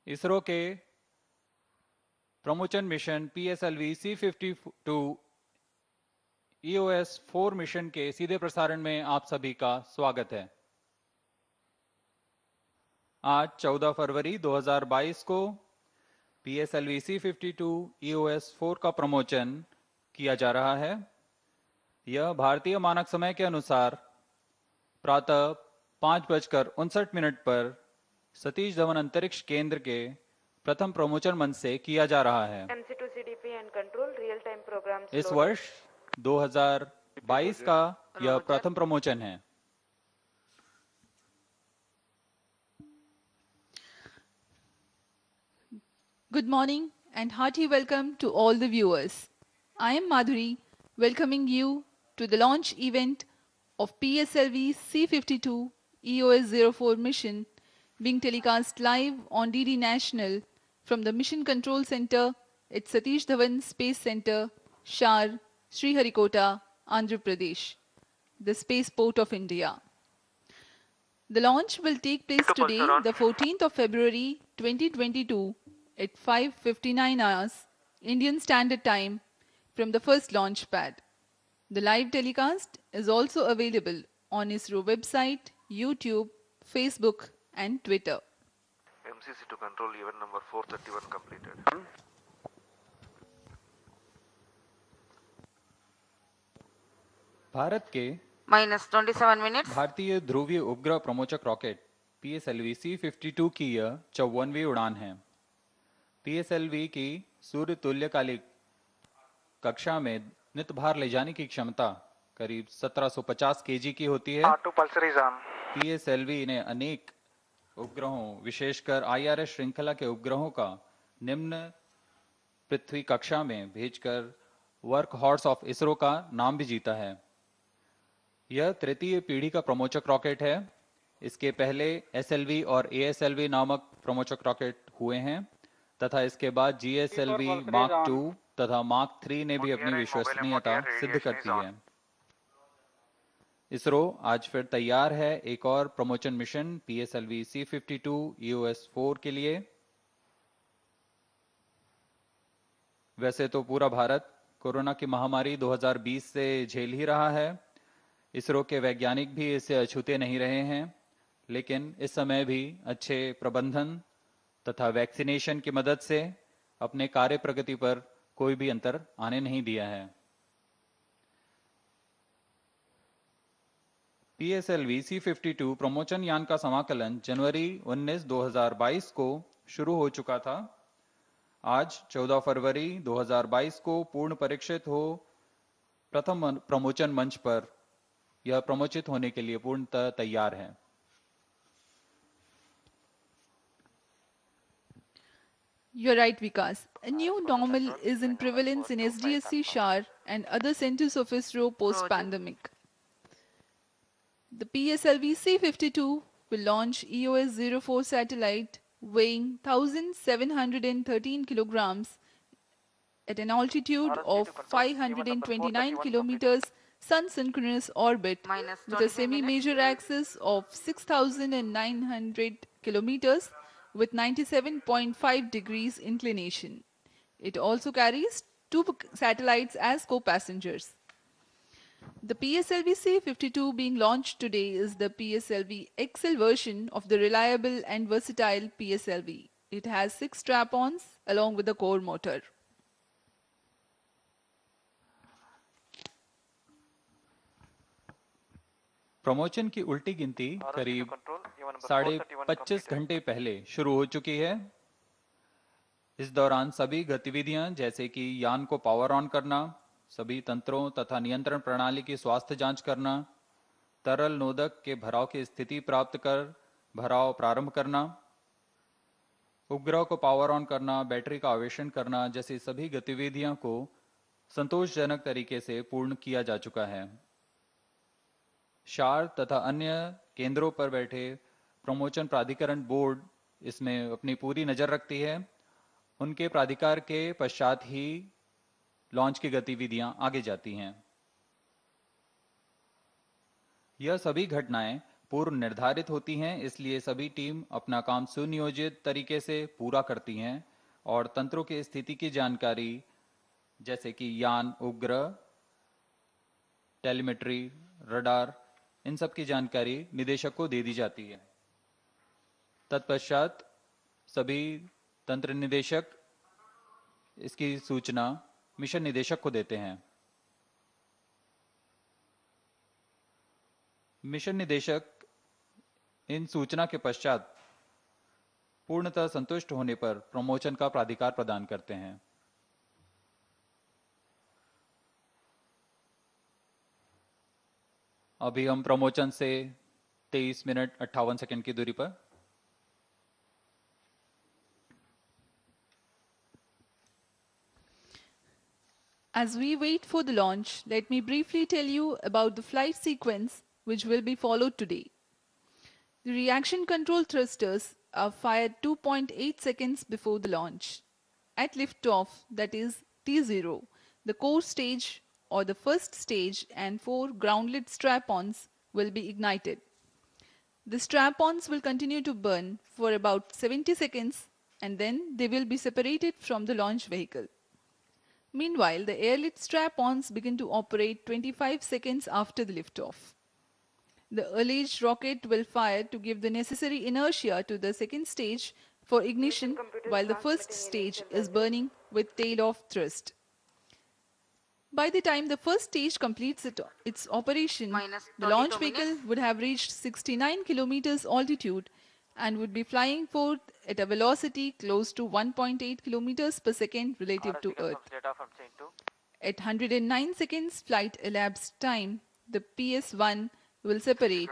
इसरो के promotion mission PSLV C52 EOS 4 mission के सीधे प्रसारण में आप सभी का स्वागत है। आज 14 फरवरी 2022 को PSLV C52 EOS 4 का प्रमोशन किया जा रहा है। यह भारतीय मानक समय के अनुसार प्रातः 5:59 पर सतीश धवन अंतरिक्ष केंद्र के प्रथम प्रमोशन मंच से किया जा रहा है। इस वर्ष 2022 का यह प्रथम प्रमोशन है। Good morning and hearty welcome to all the viewers. I am Madhuri, welcoming you to the launch event of PSLV C52 EOS 04 mission being telecast live on DD National from the Mission Control Center at Satish Dhawan Space Center, Shar, Sriharikota, Andhra Pradesh, the spaceport of India. The launch will take place today, the 14th of February 2022 at 5:59 hours Indian Standard Time from the first launch pad. The live telecast is also available on ISRO website, YouTube, Facebook and Twitter. MCC to control event number 431 completed. Bharat के -27 minutes. भारतीय ध्रुवीय उपग्रह प्रमोचक rocket PSLV C52 की यह 54वीं उड़ान है। PSLV की सूर्य तुल्यकालिक कक्षा में नित भार ले जाने की क्षमता करीब 1750 kg की होती है। PSLV ने अनेक उपग्रहों, विशेषकर IRS श्रृंखला के उपग्रहों का निम्न पृथ्वी कक्षा में भेजकर वर्क हॉर्स ऑफ इसरो का नाम भी जीता है। यह तृतीय पीढ़ी का प्रमोचक रॉकेट है। इसके पहले SLV और ASLV नामक प्रमोचक रॉकेट हुए हैं तथा इसके बाद GSLV Mark II तथा Mark III ने भी अपनी विश्वसनीयता सिद्ध कर दी है। इसरो आज फिर तैयार है एक और promotion mission PSLV C52 EOS 4 के लिए। वैसे तो पूरा भारत कोरोना की महामारी 2020 से झेल ही रहा है। इसरो के वैज्ञानिक भी इससे अछूते नहीं रहे हैं, लेकिन इस समय भी अच्छे प्रबंधन तथा वैक्सीनेशन की मदद से अपने कार्य प्रगति पर कोई भी अंतर आने नहीं दिया है। PSLV C52 प्रमोशन यान का समाकलन जनवरी 19, 2022 को शुरू हो चुका था। आज 14 फरवरी 2022 को पूर्ण परीक्षित हो प्रथम प्रमोशन मंच पर यह प्रमोचित होने के लिए पूर्णतः तैयार है। You're right, Vikas. A new normal is in prevalence in SDSC Shar and other centers of ISRO post-pandemic. The PSLV C52 will launch EOS 04 satellite weighing 1,713 kilograms at an altitude of 529 kilometers sun-synchronous orbit with a semi-major axis of 6,900 kilometers with 97.5 degrees inclination. It also carries 2 satellites as co-passengers. The PSLV C52 being launched today is the PSLV XL version of the reliable and versatile PSLV. It has 6 strap-ons along with a core motor. Promotion की उल्टी गिनती करीब 25 घंटे पहले शुरू हो चुकी है। इस दौरान सभी गतिविधियां जैसे कि यान को पावर ऑन करना, सभी तंत्रों तथा नियंत्रण प्रणाली की स्वास्थ्य जांच करना, तरल नोदक के भराव की स्थिति प्राप्त कर भराव प्रारंभ करना, उपग्रह को पावर ऑन करना, बैटरी का आवेशन करना जैसी सभी गतिविधियों को संतोषजनक तरीके से पूर्ण किया जा चुका है। शार तथा अन्य केंद्रों पर बैठे प्रमोशन प्राधिकरण बोर्ड इसमें अपनी पूरी नजर रखती है। उनके प्राधिकार के पश्चात ही लॉन्च की गतिविधियां आगे जाती हैं। यह सभी घटनाएं पूर्व निर्धारित होती हैं, इसलिए सभी टीम अपना काम सुनियोजित तरीके से पूरा करती हैं और तंत्रों की स्थिति की जानकारी जैसे कि यान, उपग्रह, टेलीमेट्री, रडार, इन सब की जानकारी निदेशक को दे दी जाती है। तत्पश्चात सभी तंत्र निदेशक इसकी सूचना मिशन निदेशक को देते हैं। मिशन निदेशक इन सूचना के पश्चात पूर्णतः संतुष्ट होने पर प्रमोशन का प्राधिकार प्रदान करते हैं। अभी हम प्रमोशन से 23 मिनट 58 सेकंड की दूरी पर। As we wait for the launch, let me briefly tell you about the flight sequence which will be followed today. The reaction control thrusters are fired 2.8 seconds before the launch. At liftoff, that is T0, the core stage or the first stage and 4 groundlet strap-ons will be ignited. The strap-ons will continue to burn for about 70 seconds and then they will be separated from the launch vehicle. Meanwhile, the airlift strap-ons begin to operate 25 seconds after the liftoff. The alleged rocket will fire to give the necessary inertia to the second stage for ignition while the first stage is burning with tail-off thrust. By the time the first stage completes its operation, the launch vehicle would have reached 69 kilometers altitude and would be flying forth at a velocity close to 1.8 kilometers per second relative to Earth. At 109 seconds flight elapsed time, the PS1 will separate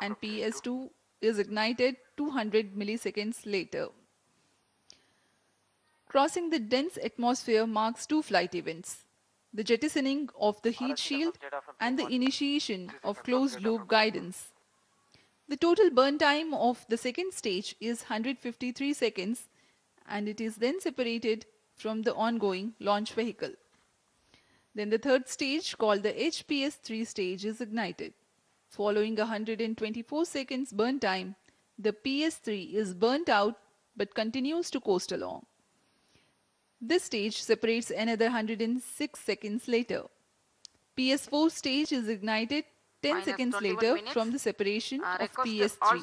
and PS2 is ignited 200 milliseconds later. Crossing the dense atmosphere marks two flight events: the jettisoning of the heat shield and the initiation of closed-loop guidance. The total burn time of the second stage is 153 seconds and it is then separated from the ongoing launch vehicle. Then the third stage, called the HPS-3 stage, is ignited. Following 124 seconds burn time, the PS-3 is burnt out but continues to coast along. This stage separates another 106 seconds later. PS4 stage is ignited 10 seconds later from the separation of PS3.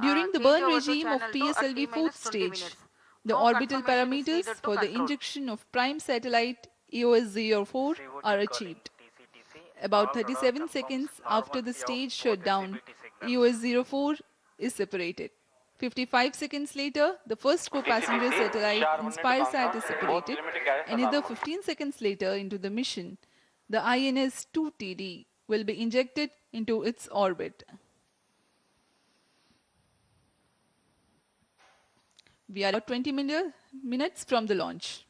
During the burn regime of PSLV fourth stage, the orbital parameters for the injection of prime satellite EOS-04 are achieved. About 37 seconds after the stage shutdown, EOS-04 is separated. 55 seconds later, the first co-passenger satellite InspireSat is separated. Another 15 seconds later into the mission, the INS-2TD will be injected into its orbit. We are about 20 minutes from the launch.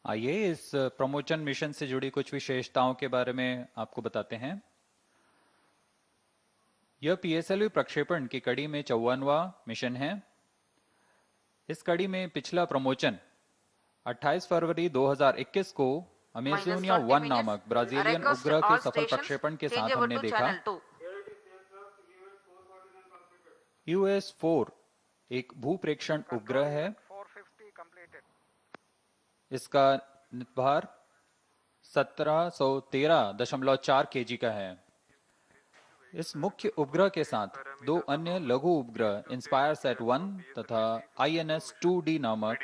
आइए इस promotion mission से जुड़ी कुछ विशेषताओं के बारे में आपको बताते हैं। यह पीएसएलवी प्रक्षेपण की कड़ी में 54वां मिशन है। इस कड़ी में पिछला प्रमोशन 28 फरवरी 2021 को अमेजोनिया 1 नामक ब्राजीलियन उपग्रह के सफल प्रक्षेपण के साथ हमने देखा। EOS-4 एक भूप्रेक्षण उपग्रह है। इसका नितभार 1713.4 kg का है। इस मुख्य उपग्रह के साथ दो अन्य लघु उपग्रह इंस्पायरसैट 1 तथा INS-2D नामक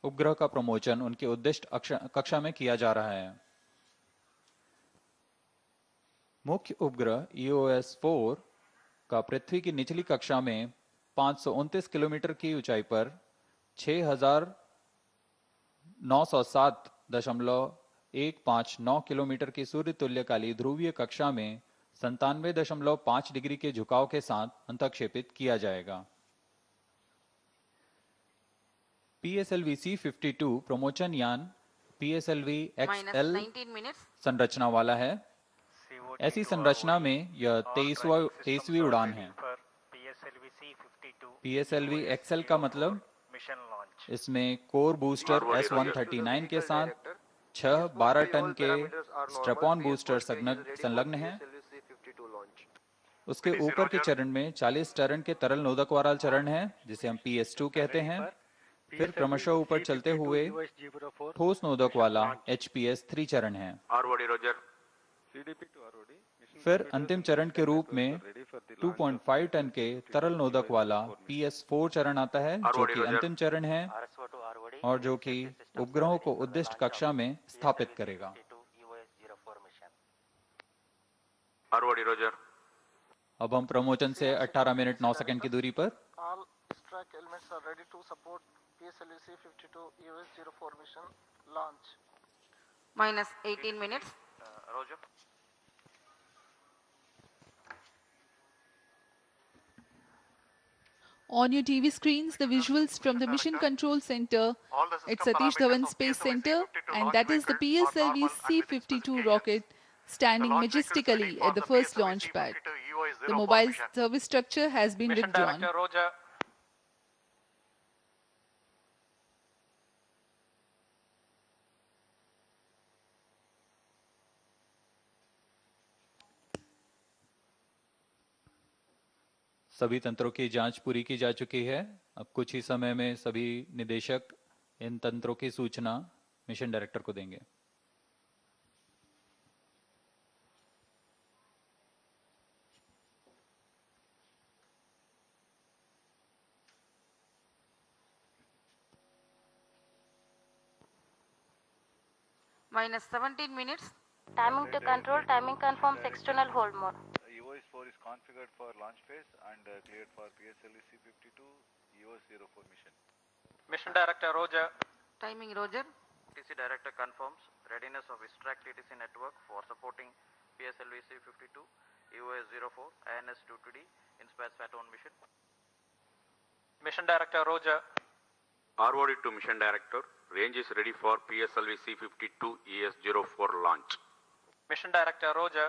उपग्रह का प्रमोशन उनके उद्दिष्ट कक्षा में किया जा रहा है। मुख्य उपग्रह EOS-4 का पृथ्वी की निचली कक्षा में 529 किलोमीटर की ऊंचाई पर 6907.159 किलोमीटर की सूर्य तुल्यकाली ध्रुवीय कक्षा में 97.5 डिग्री के झुकाव के साथ अंतक्षेपित किया जाएगा। PSLV C52 प्रमोशन यान PSLV XL संरचना वाला है। ऐसी संरचना में यह 23वीं उड़ान है। PSLV XL का मतलब इसमें कोर बूस्टर S139 के साथ छह 12 टन all के parameters are normal. स्ट्रेपॉन PS booster 45 is ready for संलग्न हैं। PSLV C52 launch. उसके ऊपर के चरण में 40 टन के तरल नोदक वाला चरण है जिसे हम PS2 कहते हैं। फिर क्रमशः ऊपर चलते हुए ठोस नोदक वाला HPS3 चरण है। ROD Roger. फिर अंतिम चरण के रूप में 2.5 टन के तरल नोदक वाला PS4 चरण आता है जो कि अंतिम चरण है और जो कि उपग्रहों को उद्दिष्ट कक्षा में स्थापित करेगा। ROD Roger. अब हम प्रमोशन से 18 मिनट 9 सेकंड की दूरी पर All track elements are ready to support PSLV C52 EOS 04 mission launch. Minus 18 minutes. Roger. On your TV screens, the visuals from the Mission Control Center at Satish Dhawan Space Center, and that is the PSLV C52 rocket standing majestically at the first launch pad. The mobile service structure has been Mission withdrawn. Director Roger. सभी तंत्रों की जांच पूरी की जा चुकी है। अब कुछ ही समय में सभी निदेशक इन तंत्रों की सूचना मिशन डायरेक्टर को देंगे। Minus 17 minutes. Timing to control, timing confirms external hold mode. EOS 4 is configured for launch phase and cleared for PSLV C52 EOS 04 mission. Mission Director Roger. Timing Roger. TC Director confirms readiness of Extract TTC network for supporting PSLV C52 EOS 04 INS 22D in Space Fat 1 mission. Mission Director Roger. ROD to Mission Director. Range is ready for PSLV C52 ES 04 launch. Mission Director Roger.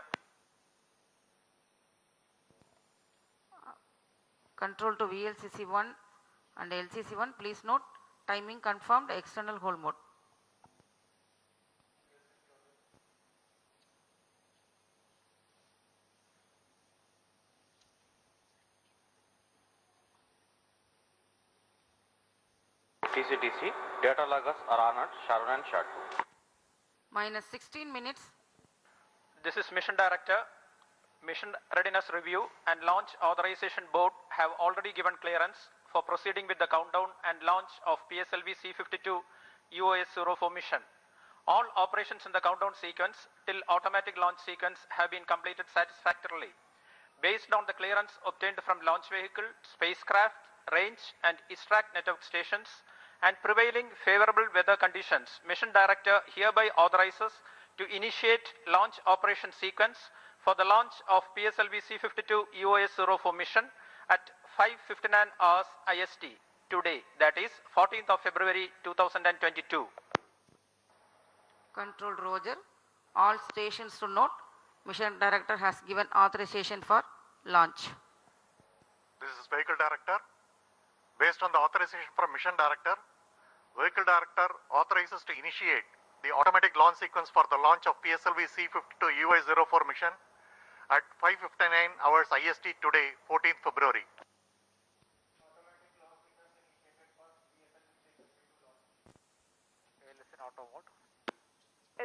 Control to VLCC1 and LCC1. Please note, timing confirmed, external hold mode. TCTC, data loggers are on at SHAR1 and SHAR2. Minus 16 minutes. This is Mission Director. Mission Readiness Review and Launch Authorization Board have already given clearance for proceeding with the countdown and launch of PSLV C52 EOS 04 mission. All operations in the countdown sequence till automatic launch sequence have been completed satisfactorily. Based on the clearance obtained from launch vehicle, spacecraft, range and extract network stations and prevailing favorable weather conditions, Mission Director hereby authorizes to initiate launch operation sequence for the launch of PSLV C52 EOS 04 mission at 5:59 hours IST today, that is 14th of February 2022. Control Roger. All stations to note, Mission Director has given authorization for launch. This is Vehicle Director. Based on the authorization from Mission Director, Vehicle Director authorizes to initiate the automatic launch sequence for the launch of PSLV C52 EOS 04 mission at 5:59 hours IST today, 14th February.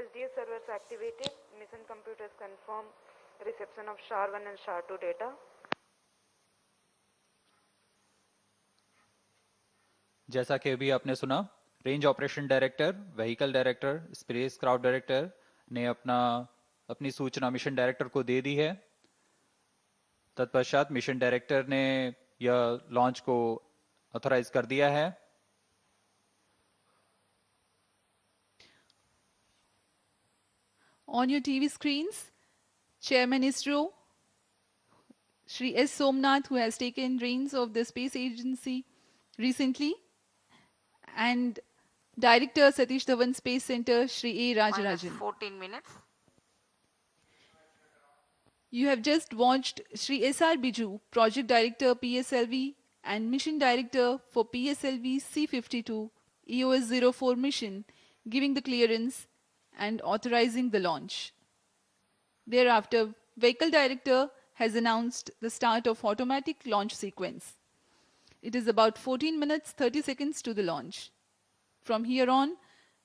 SDS servers activated. Mission computers confirm reception of SHAR1 and SHAR2 data. जैसा कि अभी आपने सुना, range operation director, vehicle director, space craft director ने अपनी सूचना mission director को दे दी है। तत्पश्चात मिशन डायरेक्टर ने यह लॉन्च को ऑथराइज कर दिया है। On your TV screens, Chairman ISRO, Shri S. Somnath, who has taken reins of the space agency recently, and Director Satish Dhawan Space Center, Shri A. Minus Rajarajan. 14 minutes. You have just watched Shri S.R. Biju, Project Director PSLV and Mission Director for PSLV C52 EOS 04 mission, giving the clearance and authorizing the launch. Thereafter, Vehicle Director has announced the start of automatic launch sequence. It is about 14 minutes 30 seconds to the launch. From here on,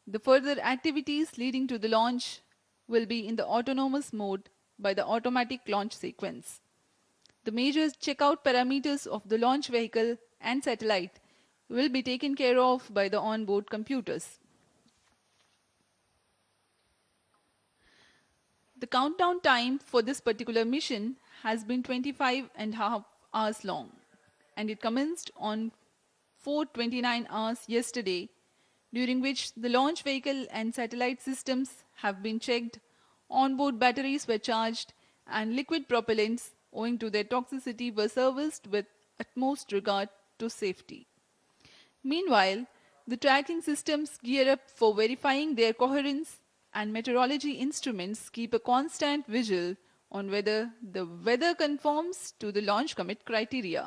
the further activities leading to the launch will be in the autonomous mode by the automatic launch sequence. The major checkout parameters of the launch vehicle and satellite will be taken care of by the onboard computers. The countdown time for this particular mission has been 25.5 hours long, and it commenced on 4:29 hours yesterday, during which the launch vehicle and satellite systems have been checked, onboard batteries were charged, and liquid propellants, owing to their toxicity, were serviced with utmost regard to safety. Meanwhile, the tracking systems gear up for verifying their coherence, and meteorology instruments keep a constant vigil on whether the weather conforms to the launch commit criteria.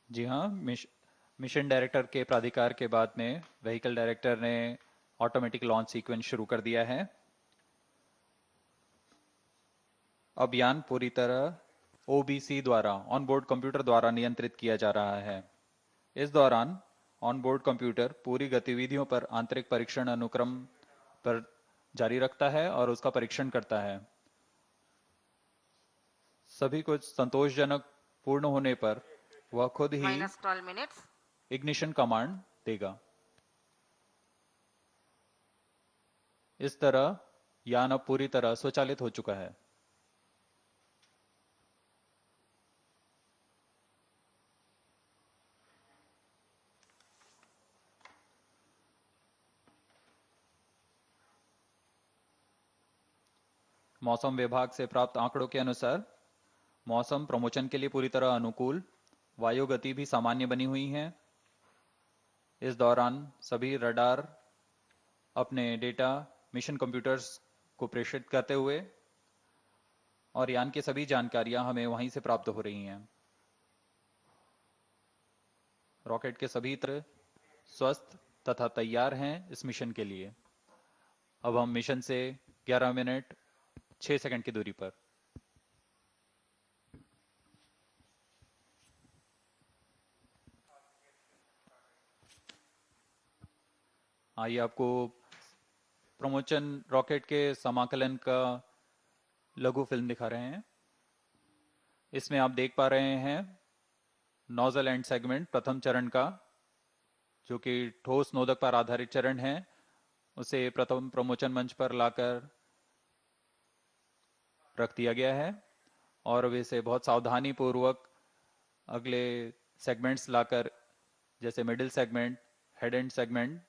जी हाँ, mission director के प्राधिकार के बाद में vehicle director ने automatic launch sequence शुरू कर दिया है। अब यान पूरी तरह ओबीसी द्वारा, ऑनबोर्ड कंप्यूटर द्वारा नियंत्रित किया जा रहा है। इस दौरान ऑनबोर्ड कंप्यूटर पूरी गतिविधियों पर आंतरिक परीक्षण अनुक्रम पर जारी रखता है और उसका परीक्षण करता है। सभी कुछ संतोषजनक पूर्ण होने पर वह खुद ही -12 minutes. इग्निशन कमांड देगा। इस तरह यान अब पूरी तरह स्वचालित हो चुका है। मौसम विभाग से प्राप्त आंकड़ों के अनुसार मौसम प्रमोशन के लिए पूरी तरह अनुकूल, वायु गति भी सामान्य बनी हुई है। इस दौरान सभी रडार अपने डेटा मिशन कंप्यूटर्स को प्रेषित करते हुए और यान की सभी जानकारियां हमें वहीं से प्राप्त हो रही हैं। रॉकेट के सभी तरह स्वस्थ तथा तैयार हैं इस मिशन के लिए। अब हम मिशन से 11 मिनट 6 सेकंड की दूरी पर। आइए आपको प्रमोशन रॉकेट के समाकलन का लघु फिल्म दिखा रहे हैं। इसमें आप देख पा रहे हैं नोजल एंड सेगमेंट प्रथम चरण का, जो कि ठोस नोदक पर आधारित चरण है, उसे प्रथम प्रमोशन मंच पर लाकर रख दिया गया है और अब इसे बहुत सावधानी पूर्वक अगले सेगमेंट्स लाकर, जैसे middle segment, head end segment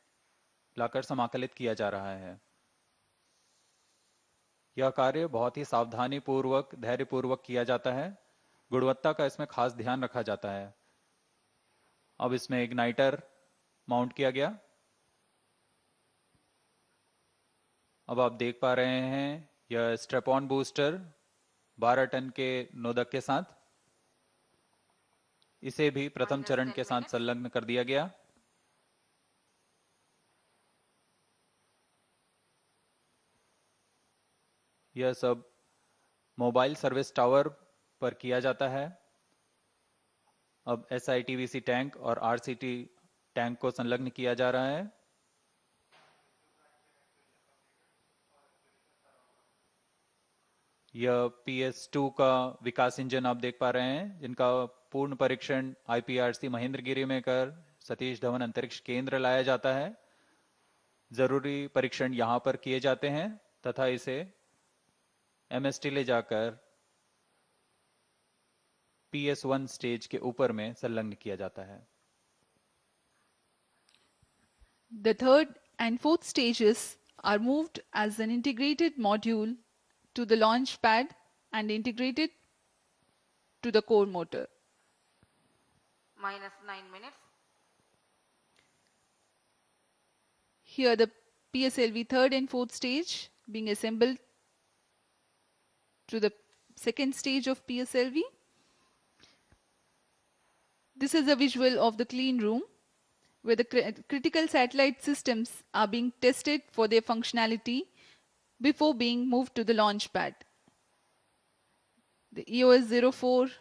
लाकर समाकलित किया जा रहा है। यह कार्य बहुत ही सावधानी पूर्वक, धैर्य पूर्वक किया जाता है। गुणवत्ता का इसमें खास ध्यान रखा जाता है। अब इसमें इग्नाइटर माउंट किया गया। अब आप देख पा रहे हैं यह स्ट्रेप ऑन बूस्टर 12 टन के नोदक के साथ, इसे भी प्रथम चरण के साथ संलग्न कर दिया गया। यह सब मोबाइल सर्विस टावर पर किया जाता है। अब SITVC टैंक और RCT टैंक को संलग्न किया जा रहा है। यह PS2 का विकास इंजन आप देख पा रहे हैं, जिनका पूर्ण परीक्षण IPRC महेंद्रगिरी में कर सतीश धवन अंतरिक्ष केंद्र लाया जाता है। जरूरी परीक्षण यहां पर किए जाते हैं तथा इसे MST ले जाकर PS1 स्टेज के ऊपर में संलग्न किया जाता है। The third and fourth stages are moved as an integrated module to the launch pad and integrated to the core motor. -9 minutes. Here the PSLV third and fourth stage being assembled to the second stage of PSLV. This is a visual of the clean room where the critical satellite systems are being tested for their functionality before being moved to the launch pad. The EOS-04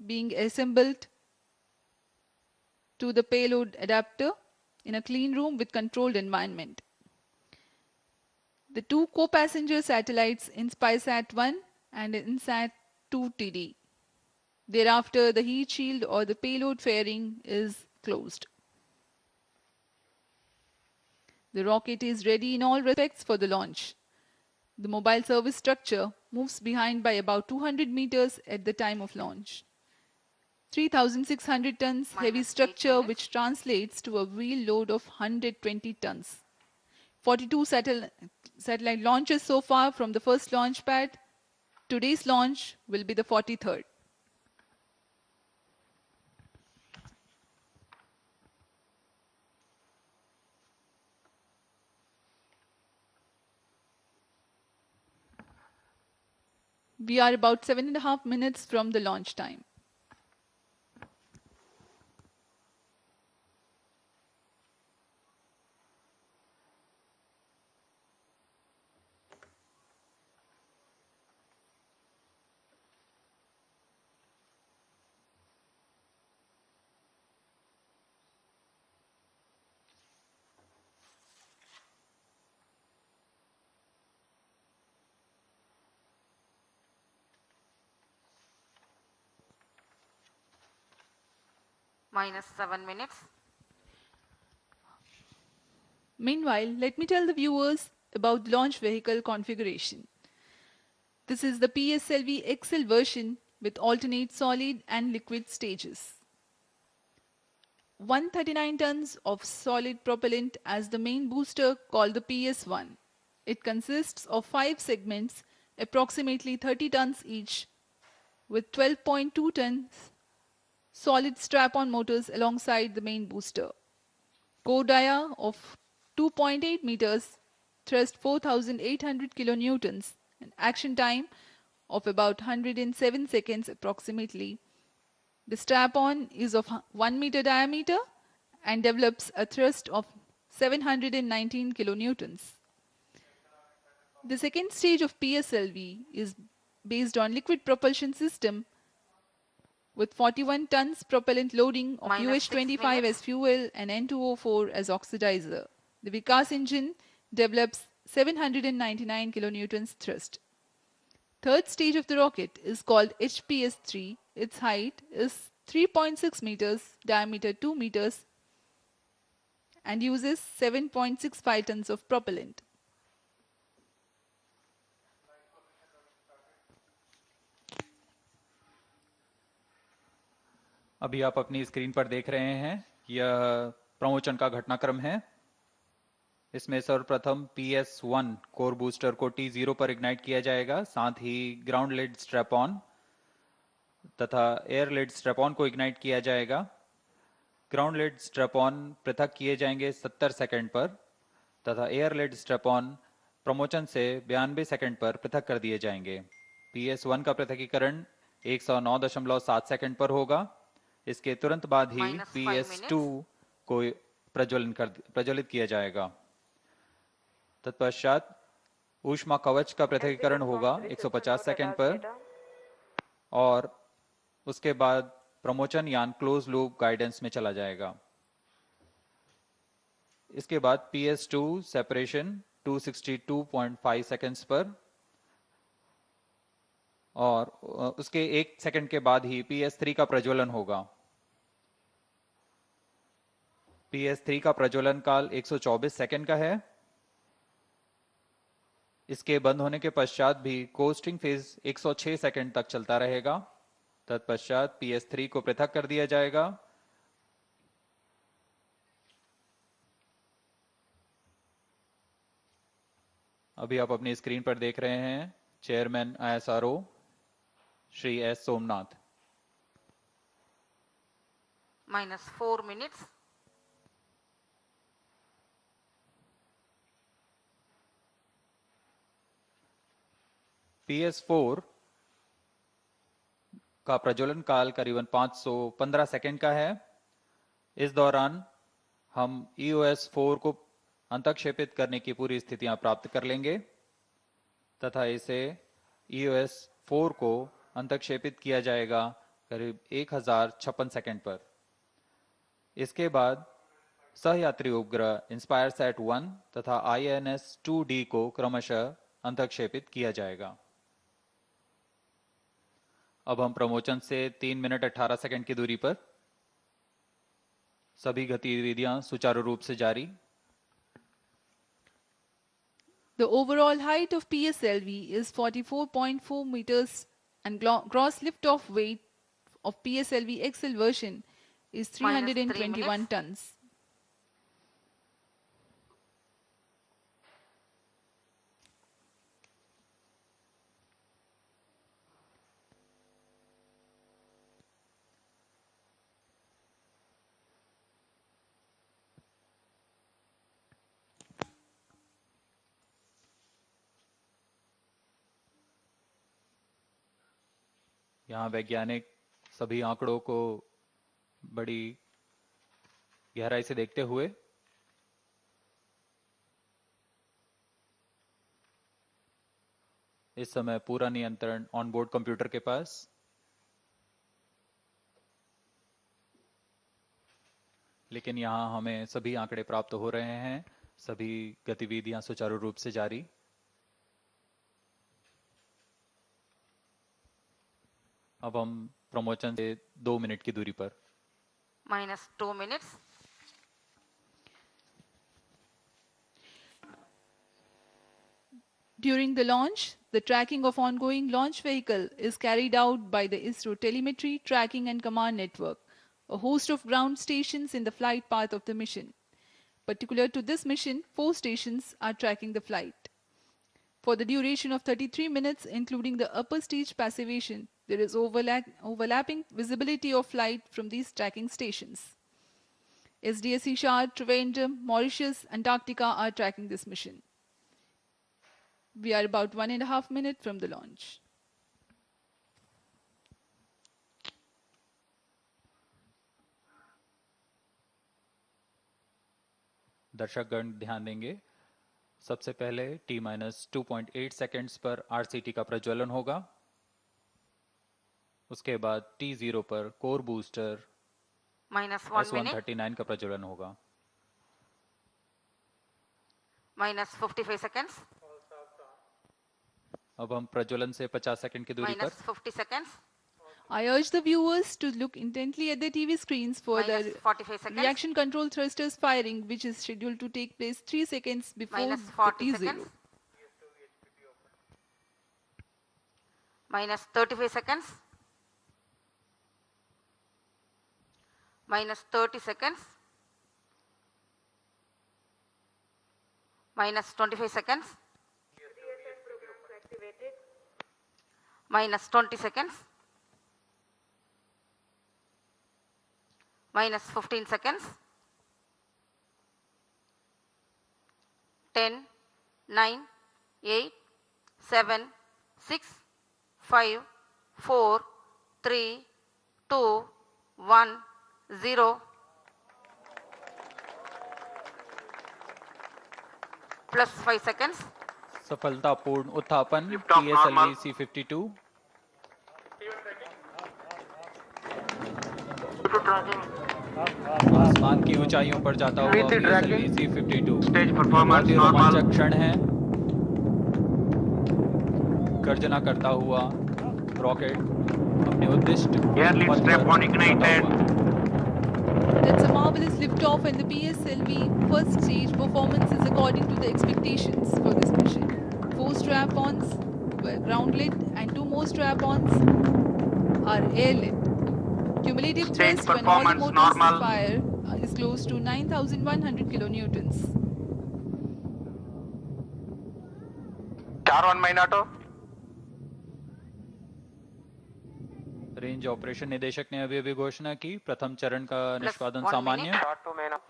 being assembled to the payload adapter in a clean room with controlled environment. The two co-passenger satellites InSpySat-1 and InSat-2 TD. Thereafter, the heat shield or the payload fairing is closed. The rocket is ready in all respects for the launch. The mobile service structure moves behind by about 200 meters at the time of launch. 3,600 tons heavy structure which translates to a wheel load of 120 tons. 42 satellite launches so far from the first launch pad. Today's launch will be the 43rd. We are about 7.5 minutes from the launch time. Minus 7 minutes. Meanwhile, let me tell the viewers about the launch vehicle configuration. This is the PSLV XL version with alternate solid and liquid stages. 139 tons of solid propellant as the main booster called the PS1. It consists of 5 segments, approximately 30 tons each, with 12.2 tons solid strap-on motors alongside the main booster. Core dia of 2.8 meters, thrust 4,800 kilonewtons, and action time of about 107 seconds approximately. The strap-on is of 1 meter diameter and develops a thrust of 719 kilonewtons. The second stage of PSLV is based on liquid propulsion system with 41 tons propellant loading of UH-25 as fuel and N2O4 as oxidizer. The Vikas engine develops 799 kilonewtons thrust. Third stage of the rocket is called HPS-3. Its height is 3.6 meters, diameter 2 meters, and uses 7.65 tons of propellant. अभी आप अपनी screen पर देख रहे हैं यह प्रमोचन का घटनाक्रम है। इसमें सर्वप्रथम PS1 कोर बूस्टर को T0 पर इग्नाइट किया जाएगा, साथ ही ग्राउंड लेड स्ट्रैप ऑन तथा एयर लेड स्ट्रैप ऑन को इग्नाइट किया जाएगा। ग्राउंड लेड स्ट्रैप ऑन पृथक किए जाएंगे 70 सेकंड पर तथा एयर लेड स्ट्रैप ऑन प्रमोचन से 92 सेकंड पर पृथक कर दिए जाएंगे। PS1 का पृथकीकरण 109.7 सेकंड पर होगा। इसके तुरंत बाद ही PS2 को प्रज्वलित किया जाएगा। तत्पश्चात ऊष्मा कवच का पृथकीकरण होगा 150 सेकंड पर और उसके बाद प्रमोचन यान क्लोज लूप गाइडेंस में चला जाएगा। इसके बाद PS2 सेपरेशन 262.5 सेकंड्स पर और उसके 1 सेकंड के बाद ही PS3 का प्रज्वलन होगा। PS3 का प्रज्वलन काल 124 सेकंड का है। इसके बंद होने के पश्चात भी कोस्टिंग फेज 106 सेकंड तक चलता रहेगा। तत्पश्चात PS3 को पृथक कर दिया जाएगा। अभी आप अपनी स्क्रीन पर देख रहे हैं chairman ISRO Shri S Somnath. -4 minutes. PS4 का प्रज्वलन काल करीबन 515 सेकंड का है। इस दौरान हम EOS 4 को अंतक्षेपित करने की पूरी स्थितियां प्राप्त कर लेंगे तथा इसे EOS 4 को अंतक्षेपित किया जाएगा करीब 1056 सेकंड पर। इसके बाद सहयात्री उपग्रह इंस्पायर सैट 1 तथा INS-2D को क्रमशः अंतक्षेपित किया जाएगा। अब हम प्रमोशन से 3 मिनट 18 सेकंड की दूरी पर। सभी गतिविधियां सुचारू रूप से जारी। The overall height of PSLV is 44.4 meters and gross liftoff weight of PSLV XL version is 321 tons. यहाँ वैज्ञानिक सभी आंकड़ों को बड़ी गहराई से देखते हुए इस समय पूरा नियंत्रण ऑनबोर्ड कंप्यूटर के पास। लेकिन यहाँ हमें सभी आंकड़े प्राप्त हो रहे हैं, सभी गतिविधियां सुचारू रूप से जारी। अब हम प्रमोशन से 2 मिनट की दूरी पर। -2 minutes. During the launch, the tracking of ongoing launch vehicle is carried out by the ISRO Telemetry, Tracking and Command Network, a host of ground stations in the flight path of the mission. Particular to this mission, 4 stations are tracking the flight. For the duration of 33 minutes, including the upper stage passivation, there is overlapping visibility of flight from these tracking stations. SDSC Shah, Trivandrum, Mauritius, Antarctica are tracking this mission. We are about 1.5 minutes from the launch. दर्शकगण ध्यान देंगे, सबसे पहले T-2.8 seconds पर RCT का प्रज्वलन होगा। उसके बाद T0 पर कोर बूस्टर -1 minute. S139 का प्रज्वलन होगा। -55 seconds. अब हम प्रज्वलन से 50 सेकंड की दूरी पर। -50 seconds. I urge the viewers to look intently at the TV screens for the -45 seconds. reaction control thrusters firing, which is scheduled to take place 3 seconds before the -40 T0. seconds. -35 seconds. -30 seconds. -25 seconds. -20 seconds. -15 seconds. 10, 9, 8, 7, 6, 5, 4, 3, 2, 1, 0. +5 seconds. सफलतापूर्ण उत्थापन Lift off normal. PSLV C52। आसमान की ऊंचाइयों पर जाता हुआ PSLV C52। Stage बहुत performance ही normal. रोमांचक क्षण है। गर्जना करता हुआ रॉकेट अपने उद्दिष्ट Airlift पथ strap पर on ignited. जाता हुआ। That's a marvelous liftoff, and the PSLV first stage performance is according to the expectations for this mission. 4 strap-ons were ground-lit and 2 more strap-ons are air-lit. Cumulative Stage thrust when all the performance motors normal. fire is close to 9,100 kilonewtons. 4-1 Minato. Range operation निदेशक ने अभी घोषणा की, प्रथम चरण का निष्पादन 1 सामान्य। minute.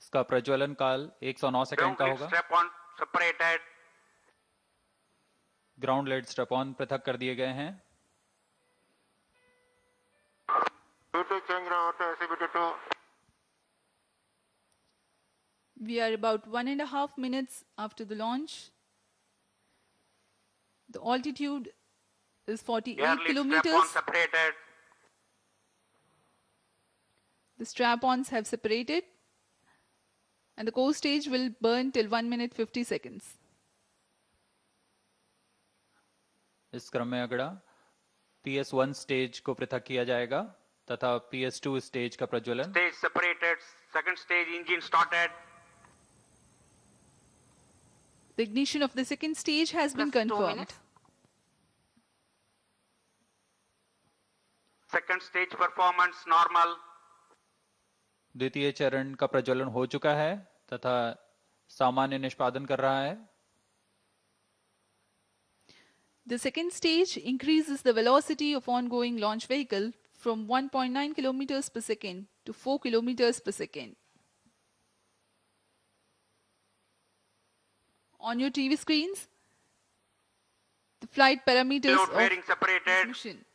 इसका प्रज्वलन काल 109 सेकंड का Ground होगा। strap on separated. Ground laid strap on पृथक कर दिए गए हैं। We are about 1.5 minutes after the launch. The altitude is 48 kilometers. Separated. The strap-ons have separated and the core stage will burn till 1 minute 50 seconds. इस क्रम में अगला PS1 stage को पृथक किया जाएगा तथा PS2 स्टेज का प्रज्वलन। Stage separated. Second stage engine started. The ignition of the second stage has been Plus 2 confirmed. minutes. Second stage performance normal. द्वितीय चरण का प्रज्वलन हो चुका है तथा सामान्य निष्पादन कर रहा है। The second stage increases the velocity of ongoing launch vehicle from 1.9 kilometers per second to 4 kilometers per second. On your TV screens, the flight parameters Load of bearing this separated. mission.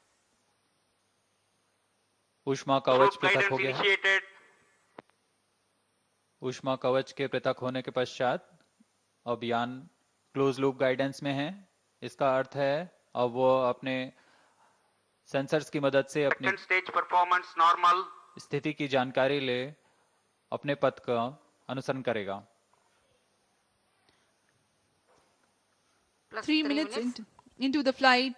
ऊष्मा कवच Route पृथक guidance हो गया है। initiated. ऊष्मा कवच के पृथक होने के पश्चात अब यान क्लोज लूप गाइडेंस में है। इसका अर्थ है अब वो अपने सेंसर्स की मदद से अपनी Second stage performance normal. स्थिति की जानकारी ले अपने पथ का अनुसरण करेगा। Plus 3 minutes into the flight,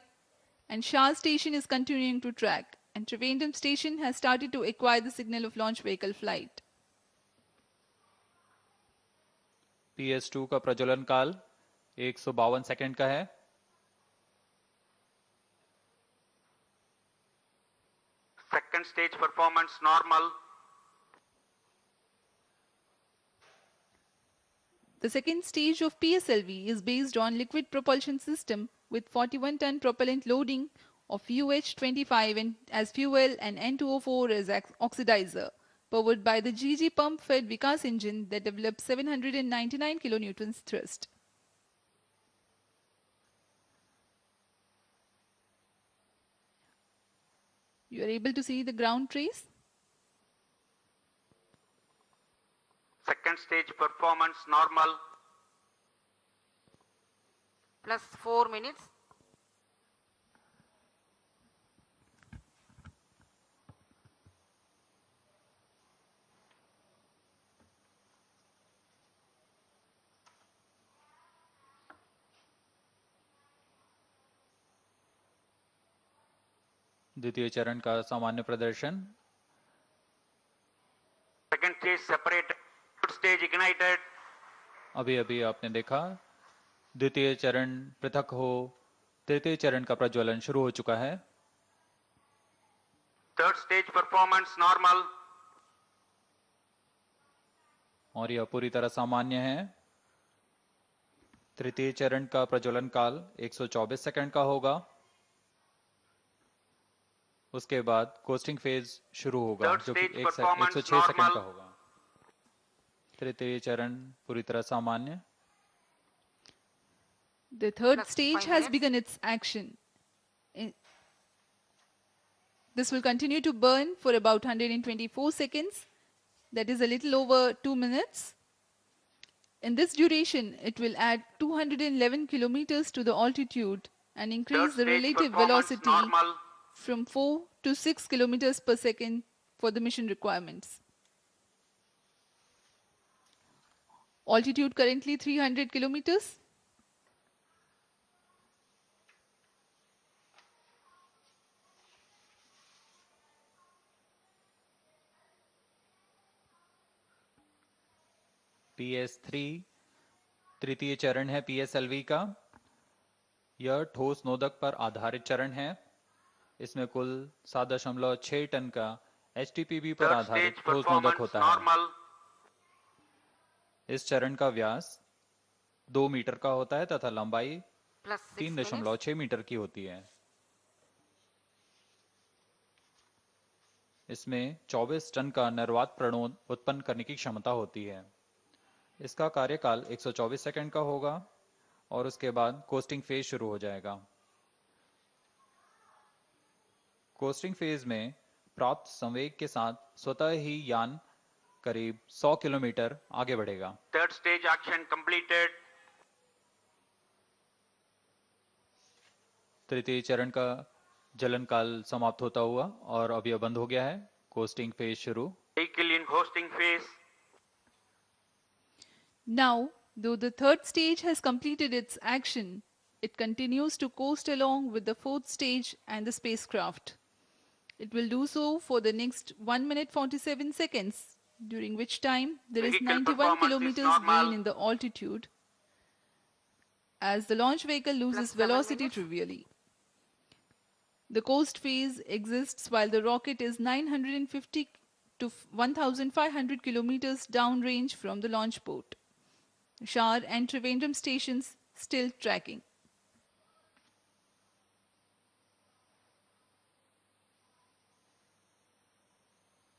and Shah station is continuing to track, and Trivandrum station has started to acquire the signal of launch vehicle flight. PS2 का प्रज्वलन काल 152 सेकंड का है। Second stage performance normal. The second stage of PSLV is based on liquid propulsion system with 41-ton propellant loading of UH-25 as fuel and N2O4 as oxidizer, powered by the GG pump-fed Vikas engine that develops 799 kilonewtons thrust. You are able to see the ground trace. Second stage performance normal. Plus 4 minutes. द्वितीय चरण का सामान्य प्रदर्शन। Second stage separated. Third stage ignited. अभी अभी आपने देखा द्वितीय चरण पृथक हो तृतीय चरण का प्रज्वलन शुरू हो चुका है। Third stage performance normal. और यह पूरी तरह सामान्य है। तृतीय चरण का प्रज्वलन काल 124 सेकंड का होगा। उसके बाद कोस्टिंग फेज शुरू होगा जो कि 106 सेकंड का होगा। तृतीय चरण पूरी तरह सामान्य। The third Plus stage 5 has minutes. begun its action. This will continue to burn for about 124 seconds. That is a little over 2 minutes. In this duration, it will add 211 kilometers to the altitude and increase the relative velocity from 4 to 6 kilometers per second for the mission requirements. Altitude currently 300 kilometers. PS3 तृतीय चरण है PSLV का। यह ठोस नोदक पर आधारित चरण है। इसमें कुल 7.6 टन का HTPB पर आधारित ठोस नोदक होता है। इस चरण का व्यास 2 मीटर का होता है तथा लंबाई Plus 6 minutes. 3.6 मीटर की होती है। इसमें 24 टन का निर्वात प्रणोद उत्पन्न करने की क्षमता होती है। इसका कार्यकाल 124 सेकंड का होगा और उसके बाद कोस्टिंग फेज शुरू हो जाएगा। कोस्टिंग फेज में प्राप्त संवेग के साथ स्वतः ही यान करीब 100 किलोमीटर आगे बढ़ेगा। Third stage action completed. तृतीय चरण का जलन काल समाप्त होता हुआ और अब यह बंद हो गया है। कोस्टिंग फेज शुरू। Vehicle in hosting phase. Now, though the third stage has completed its action, it continues to coast along with the fourth stage and the spacecraft. It will do so for the next 1 minute 47 seconds, during which time there is Vehicle 91 performance is kilometers normal. gain in the altitude as the launch vehicle loses Plus 7 velocity minutes. trivially. The coast phase exists while the rocket is 950 to 1500 kilometers downrange from the launch port. Shar and Trivandrum stations still tracking.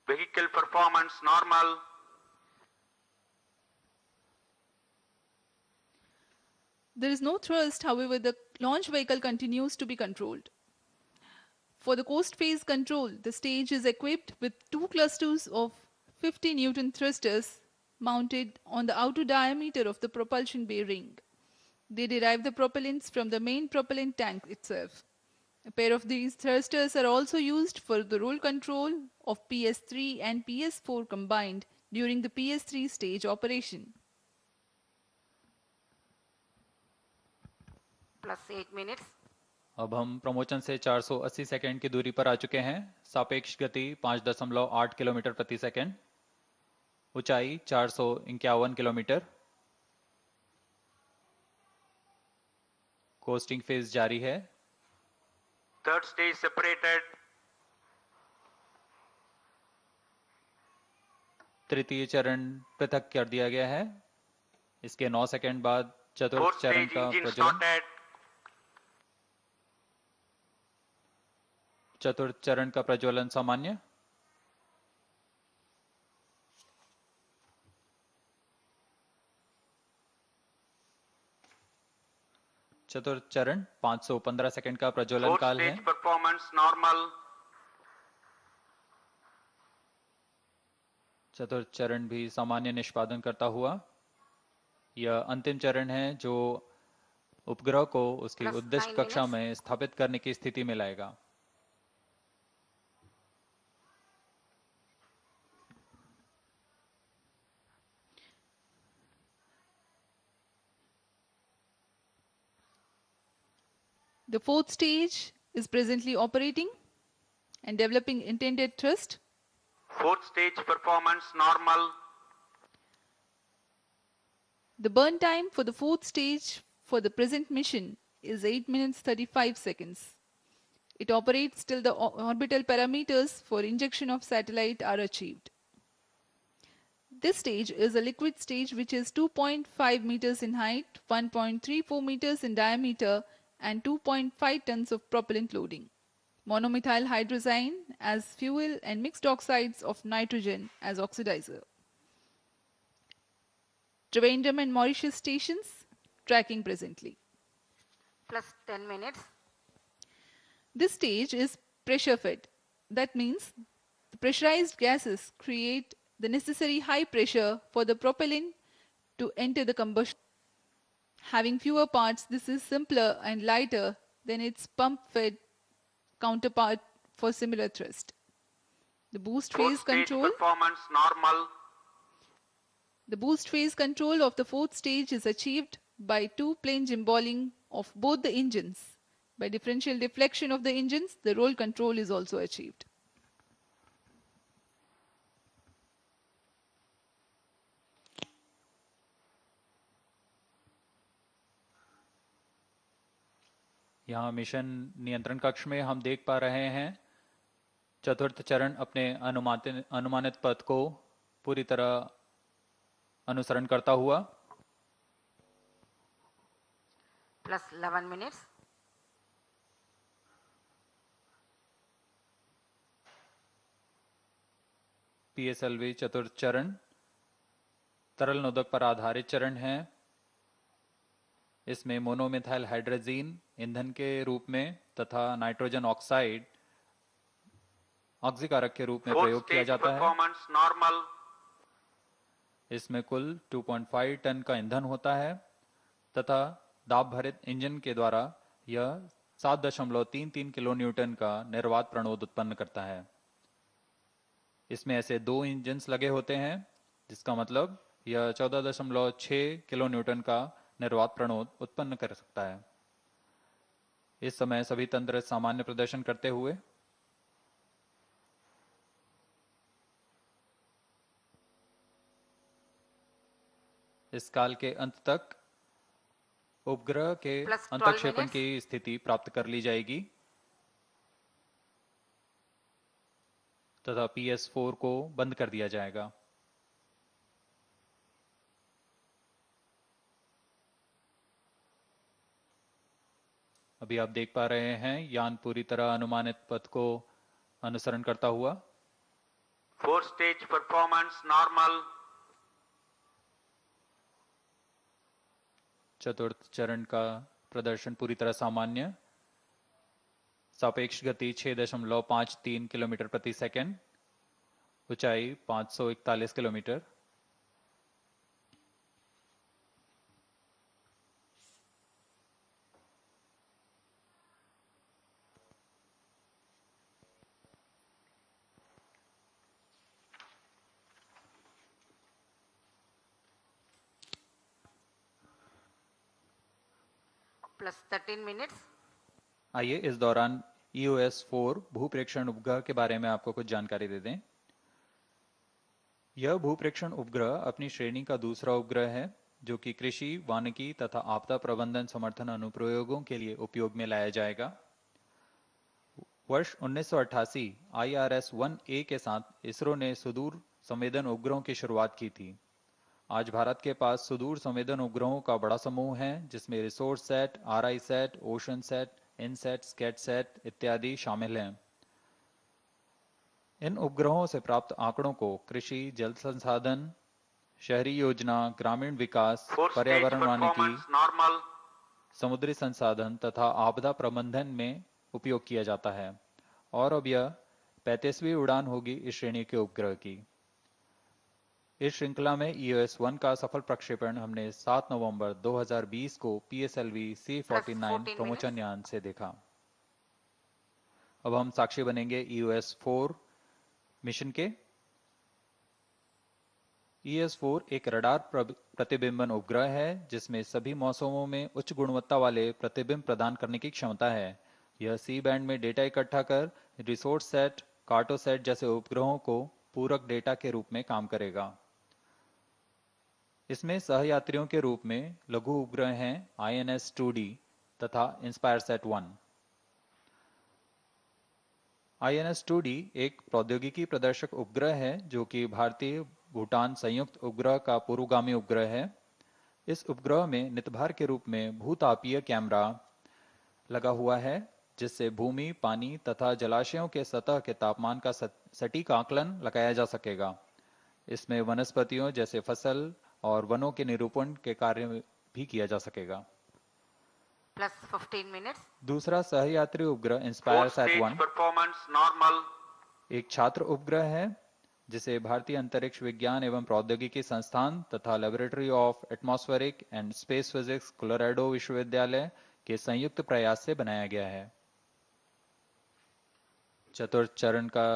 Vehicle performance normal. There is no thrust, however, the launch vehicle continues to be controlled. For the coast phase control, the stage is equipped with two clusters of 50 Newton thrusters mounted on the outer diameter of the propulsion bay ring. They derive the propellants from the main propellant tank itself. A pair of these thrusters are also used for the roll control of PS3 and PS4 combined during the PS3 stage operation. Plus 8 minutes. अब हम प्रमोचन से 480 second की दूरी पर आ चुके हैं। सापेक्ष गति 5.8 किलोमीटर प्रति सेकंड, ऊंचाई 451 किलोमीटर। कोस्टिंग फेज जारी है। Third stage separated. तृतीय चरण पृथक कर दिया गया है। इसके 9 सेकंड बाद चतुर्थ Fourth चरण stage का engine प्रज्वलन। started. चतुर्थ चरण का प्रज्वलन सामान्य। चतुर्थ चरण 515 सेकंड का प्रज्वलन Fourth काल है। stage performance normal. चतुर्थ चरण भी सामान्य निष्पादन करता हुआ। यह अंतिम चरण है जो उपग्रह को उसकी Plus उद्दिष्ट 9 कक्षा minutes. में स्थापित करने की स्थिति में लाएगा। The fourth stage is presently operating and developing intended thrust. Fourth stage performance normal. The burn time for the fourth stage for the present mission is 8 minutes 35 seconds. It operates till the orbital parameters for injection of satellite are achieved. This stage is a liquid stage which is 2.5 meters in height, 1.34 meters in diameter and 2.5 tons of propellant loading. Monomethyl hydrazine as fuel and mixed oxides of nitrogen as oxidizer. Trivandrum and Mauritius stations tracking presently. Plus 10 minutes. This stage is pressure fed. That means the pressurized gases create the necessary high pressure for the propellant to enter the combustion. Having fewer parts, this is simpler and lighter than its pump-fed counterpart for similar thrust. The boost Fourth phase stage control. performance normal. The boost phase control of the fourth stage is achieved by two-plane gimballing of both the engines. By differential deflection of the engines, the roll control is also achieved. यहाँ mission नियंत्रण कक्ष में हम देख पा रहे हैं चतुर्थ चरण अपने अनुमानित पथ को पूरी तरह अनुसरण करता हुआ। Plus 11 minutes. PSLV चतुर्थ चरण तरल नोदक पर आधारित चरण है। इसमें मोनोमिथाइल हाइड्रोजीन ईंधन के रूप में तथा नाइट्रोजन ऑक्साइड ऑक्सीकारक के रूप में Fourth प्रयोग किया stage जाता है। performance normal. इसमें कुल 2.5 टन का ईंधन होता है तथा दाब भरित इंजन के द्वारा यह 7.33 किलो न्यूटन का निर्वात प्रणोद उत्पन्न करता है। इसमें ऐसे 2 इंजन्स लगे होते हैं, जिसका मतलब यह 14.6 किलो न्यूटन का निर्वात प्रणोद उत्पन्न कर सकता है। इस समय सभी तंत्र सामान्य प्रदर्शन करते हुए इस काल के अंत तक उपग्रह के Plus 12 अंतक्षेपण minutes. की स्थिति प्राप्त कर ली जाएगी तथा PS4 को बंद कर दिया जाएगा। अभी आप देख पा रहे हैं यान पूरी तरह अनुमानित पथ को अनुसरण करता हुआ। Fourth stage performance normal. चतुर्थ चरण का प्रदर्शन पूरी तरह सामान्य। सापेक्ष गति 6.53 किलोमीटर प्रति सेकंड, ऊंचाई 541 किलोमीटर। Plus 13 minutes. आइए इस दौरान EOS 4 भूप्रेक्षण उपग्रह के बारे में आपको कुछ जानकारी दे दें। यह भूप्रेक्षण उपग्रह अपनी श्रेणी का दूसरा उपग्रह है जो कि कृषि, वानिकी तथा आपदा प्रबंधन समर्थन अनुप्रयोगों के लिए उपयोग में लाया जाएगा। वर्ष 1988 IRS-1A के साथ इसरो ने सुदूर संवेदन उपग्रहों की शुरुआत की थी। आज भारत के पास सुदूर संवेदन उपग्रहों का बड़ा समूह है, जिसमें Resourcesat, RI sat, Oceansat, INSAT, SCATSAT इत्यादि शामिल हैं। इन उपग्रहों से प्राप्त आंकड़ों को कृषि, जल संसाधन, शहरी योजना, ग्रामीण विकास, Fourth stage पर्यावरण वानिकी, performance normal. समुद्री संसाधन तथा आपदा प्रबंधन में उपयोग किया जाता है। और अब यह 35वीं उड़ान होगी इस श्रेणी के उपग्रह की। इस श्रृंखला में EOS 1 का सफल प्रक्षेपण हमने 7 नवंबर 2020 को PSLV C49 प्रमोचन यान से देखा। अब हम साक्षी बनेंगे EOS 4 मिशन के। EOS 4 एक रडार प्रतिबिंबन उपग्रह है जिसमें सभी मौसमों में उच्च गुणवत्ता वाले प्रतिबिंब प्रदान करने की क्षमता है। यह सी बैंड में डेटा इकट्ठा कर रिसोर्स सेट, कार्टोसेट जैसे उपग्रहों को पूरक डेटा के रूप में काम करेगा। इसमें सहयात्रियों के रूप में लघु उपग्रह हैं INS-2D तथा InspireSat 1। INS-2D एक प्रौद्योगिकी प्रदर्शक उपग्रह है जो कि भारतीय भूटान संयुक्त उपग्रह का पूर्वगामी उपग्रह है। इस उपग्रह में नितभार के रूप में भूतापीय कैमरा लगा हुआ है, जिससे भूमि, पानी तथा जलाशयों के सतह के तापमान का सटीक आकलन लगाया जा सकेगा। इसमें वनस्पतियों जैसे फसल और वनों के निरूपण के कार्य भी किया जा सकेगा। Plus 15 minutes. दूसरा सहयात्री उपग्रह Fourth InspireSat stage 1 performance normal. एक छात्र उपग्रह है जिसे भारतीय अंतरिक्ष विज्ञान एवं प्रौद्योगिकी संस्थान तथा laboratory of atmospheric and space physics Colorado विश्वविद्यालय के संयुक्त प्रयास से बनाया गया है। चतुर्थ चरण का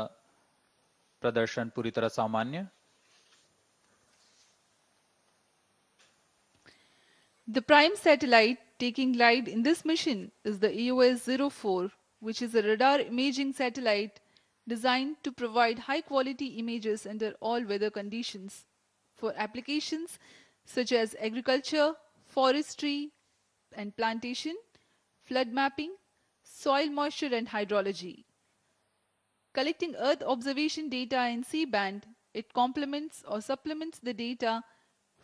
प्रदर्शन पूरी तरह सामान्य। The prime satellite taking light in this mission is the EOS-04, which is a radar imaging satellite designed to provide high-quality images under all weather conditions for applications such as agriculture, forestry and plantation, flood mapping, soil moisture and hydrology. Collecting Earth observation data in C-band, it complements or supplements the data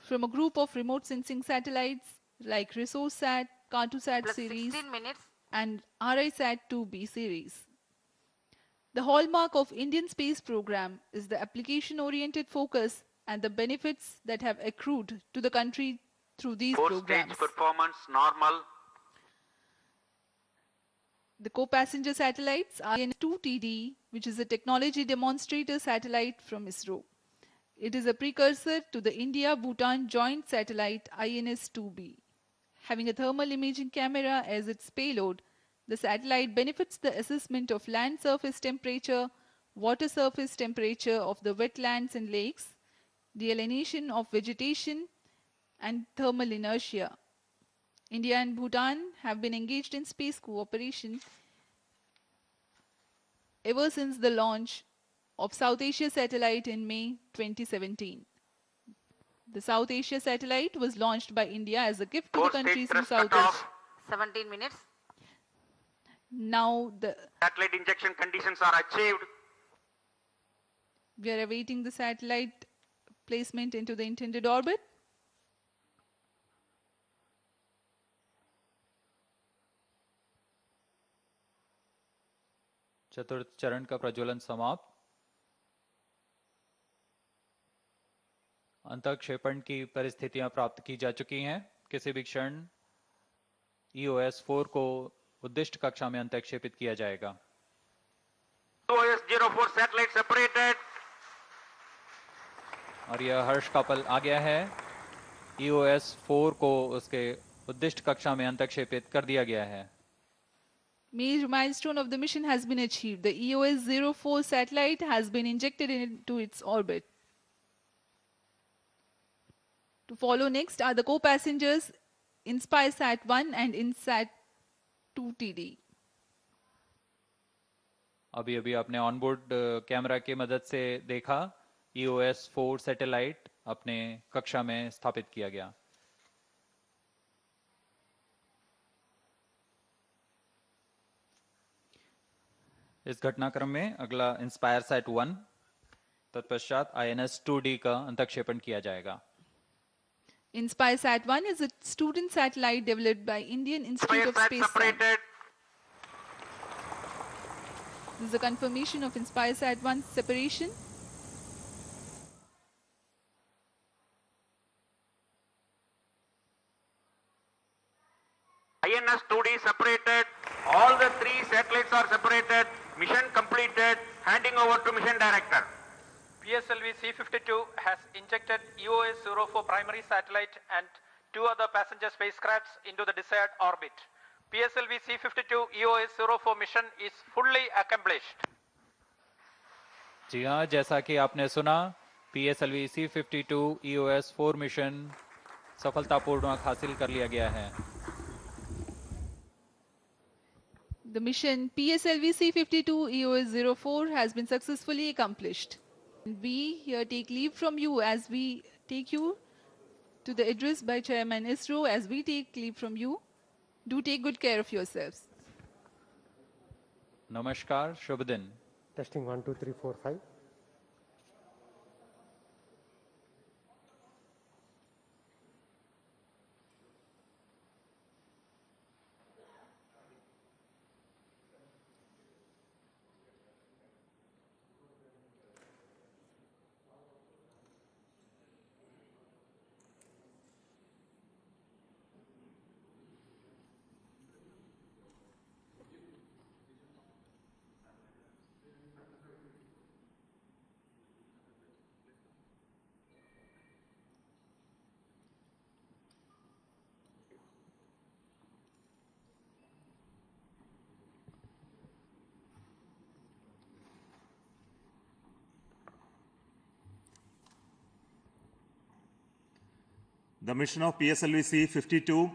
from a group of remote sensing satellites like ResourceSat, Cartosat Plus series 16 minutes. and RISAT-2B series. The hallmark of Indian space program is the application-oriented focus and the benefits that have accrued to the country through these Four-stage programs. performance normal. The co-passenger satellites are INS-2TD, which is a technology demonstrator satellite from ISRO. It is a precursor to the India-Bhutan joint satellite INS-2B. Having a thermal imaging camera as its payload, the satellite benefits the assessment of land surface temperature, water surface temperature of the wetlands and lakes, delineation of vegetation, and thermal inertia. India and Bhutan have been engaged in space cooperation ever since the launch of South Asia satellite in May 2017. The South Asia satellite was launched by India as a gift to the countries in South Asia. 17 minutes. Now the Satellite injection conditions are achieved. we are awaiting the satellite placement into the intended orbit. चतुर्थ चरण का प्रज्वलन समाप्त। अंतःक्षेपण की परिस्थितियां प्राप्त की जा चुकी हैं। किसी भी क्षण EOS 4 को उद्दिष्ट कक्षा में अंतःक्षेपित किया जाएगा। EOS 04 satellite separated. और यह हर्ष कपल आ गया है। EOS 4 को उसके उद्दिष्ट कक्षा में अंतःक्षेपित कर दिया गया है। Major milestone of the mission has been achieved. The EOS 04 satellite has been injected into its orbit. To follow next are the co-passengers InspireSat 1 and InSat 2TD. अभी अभी आपने ऑनबोर्ड कैमरा की मदद से देखा EOS 4 सैटेलाइट अपने कक्षा में स्थापित किया गया। इस घटनाक्रम में अगला InspireSat 1, तत्पश्चात INS-2D का अंतःक्षेपण किया जाएगा। InspireSat 1 is a student satellite developed by Indian Institute of Space Science. This is a confirmation of InspireSat 1's separation. INS-2D separated. All the three satellites are separated. Mission completed. Handing over to mission director. PSLV C52 has injected EOS 04 primary satellite and two other passenger spacecrafts into the desired orbit. PSLV C52 EOS 04 mission is fully accomplished. जी हाँ, जैसा कि आपने सुना, PSLV C52 EOS 4 mission सफलतापूर्वक हासिल कर लिया गया है। The mission PSLV C52 EOS 04 has been successfully accomplished. We here take leave from you as we take you to the address by Chairman ISRO. As we take leave from you, do take good care of yourselves. नमस्कार, शुभ दिन। Testing 1 2 3 4 5. The mission of PSLV C52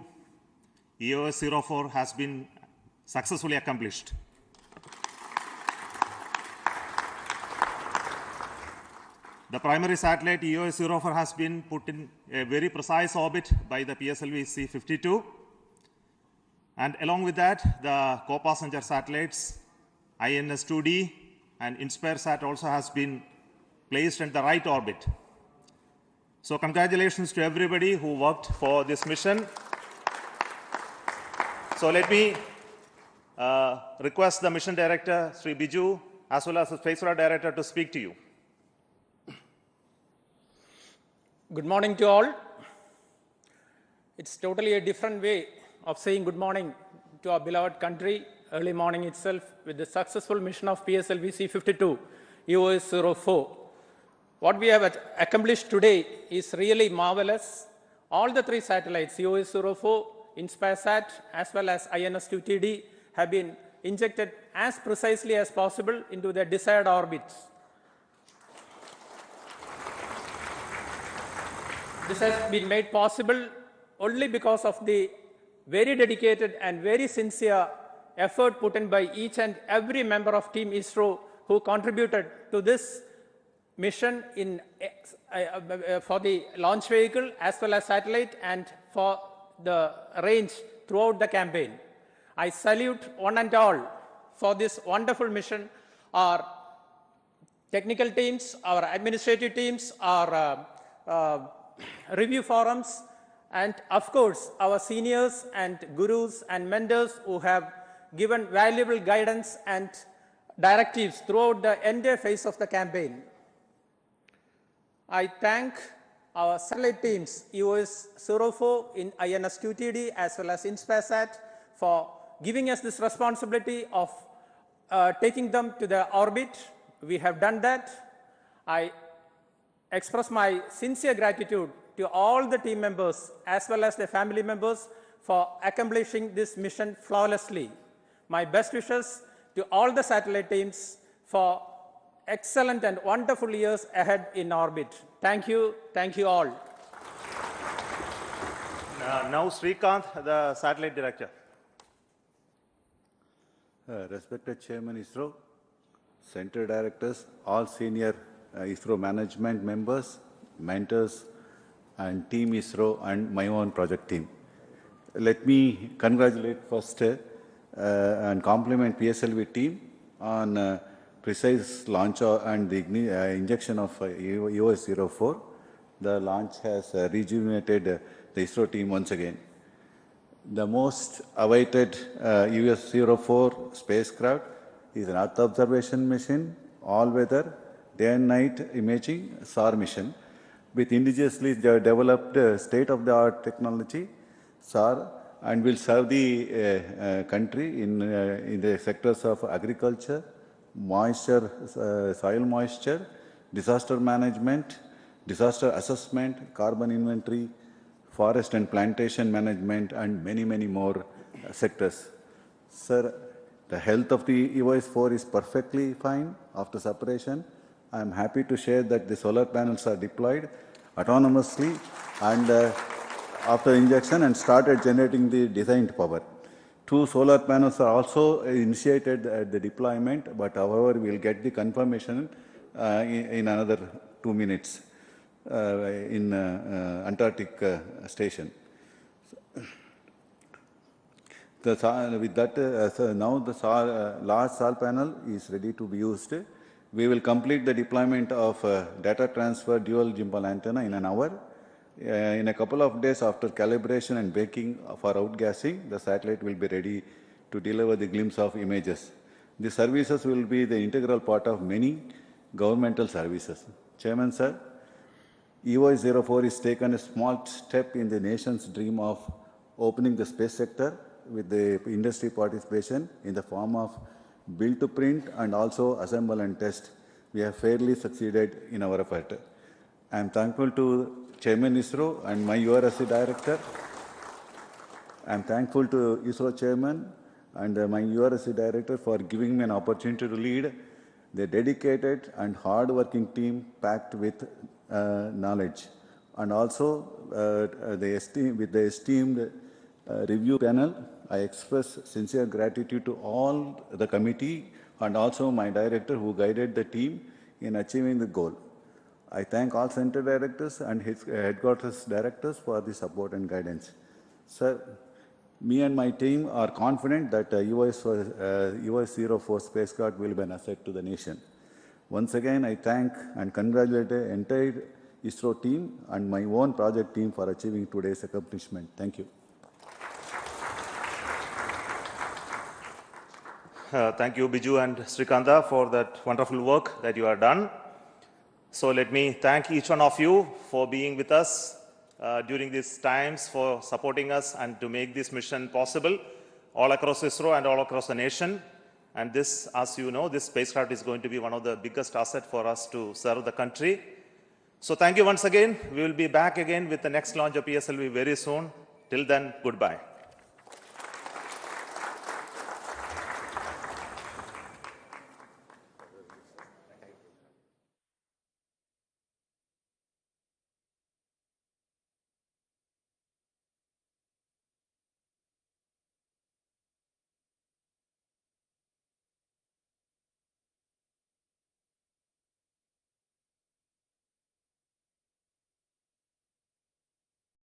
EOS 04 has been successfully accomplished. The primary satellite EOS 04 has been put in a very precise orbit by the PSLV C52, and along with that, the co-passenger satellites INS-2D and InspireSat also has been placed in the right orbit. So congratulations to everybody who worked for this mission. So let me request the mission director, Sri Biju, as well as the spacecraft director to speak to you. Good morning to all. It's totally a different way of saying good morning to our beloved country, early morning itself, with the successful mission of PSLV C52, EOS 04. What we have accomplished today is really marvelous. All the three satellites, EOS 04, InspireSat, as well as INS-2TD, have been injected as precisely as possible into their desired orbits. This has been made possible only because of the very dedicated and very sincere effort put in by each and every member of Team ISRO who contributed to this mission for the launch vehicle as well as satellite and for the range throughout the campaign. I salute one and all for this wonderful mission, our technical teams, our administrative teams, our review forums, and of course our seniors and gurus and mentors who have given valuable guidance and directives throughout the entire phase of the campaign. I thank our satellite teams, EOS 04 in INS-2TD as well as InspireSat, for giving us this responsibility of taking them to the orbit. We have done that. I express my sincere gratitude to all the team members as well as their family members for accomplishing this mission flawlessly. My best wishes to all the satellite teams for excellent and wonderful years ahead in orbit. Thank you all. Now Srikanth, the satellite director. Respected Chairman ISRO, Center Directors, all senior ISRO management members, mentors, and Team ISRO and my own project team. Let me congratulate first and compliment PSLV team on precise launch and the injection of EOS 04. The launch has rejuvenated the ISRO team once again. The most awaited EOS 04 spacecraft is an Earth observation mission, all-weather, day and night imaging SAR mission with indigenously developed state-of-the-art technology, SAR, and will serve the country in the sectors of agriculture, moisture, soil moisture, disaster management, disaster assessment, carbon inventory, forest and plantation management, and many, many more sectors. Sir, the health of the EOS 4 is perfectly fine after separation. I am happy to share that the solar panels are deployed autonomously and after injection and started generating the designed power. 2 solar panels are also initiated at the deployment, but however we will get the confirmation in another 2 minutes in Antarctic station. With that, now the large SAR panel is ready to be used. We will complete the deployment of data transfer dual gimbal antenna in an hour. In a couple of days after calibration and baking for outgassing, the satellite will be ready to deliver the glimpse of images. The services will be the integral part of many governmental services. Chairman, sir, EOS 04 is taken a small step in the nation's dream of opening the space sector with the industry participation in the form of build to print and also assemble and test. We have fairly succeeded in our effort. I am thankful to Chairman ISRO and my URSC director. I am thankful to ISRO Chairman and my URSC director for giving me an opportunity to lead the dedicated and hard-working team packed with knowledge. And also with the esteemed review panel, I express sincere gratitude to all the committee and also my director who guided the team in achieving the goal. I thank all center directors and his headquarters directors for the support and guidance. Sir, me and my team are confident that EOS 04 spacecraft will be an asset to the nation. Once again, I thank and congratulate the entire ISRO team and my own project team for achieving today's accomplishment. Thank you. Thank you, Biju and Srikanta, for that wonderful work that you have done. So let me thank each one of you for being with us during these times for supporting us and to make this mission possible all across ISRO and all across the nation. And this, as you know, this spacecraft is going to be one of the biggest assets for us to serve the country. So thank you once again. We will be back again with the next launch of PSLV very soon. Till then, goodbye.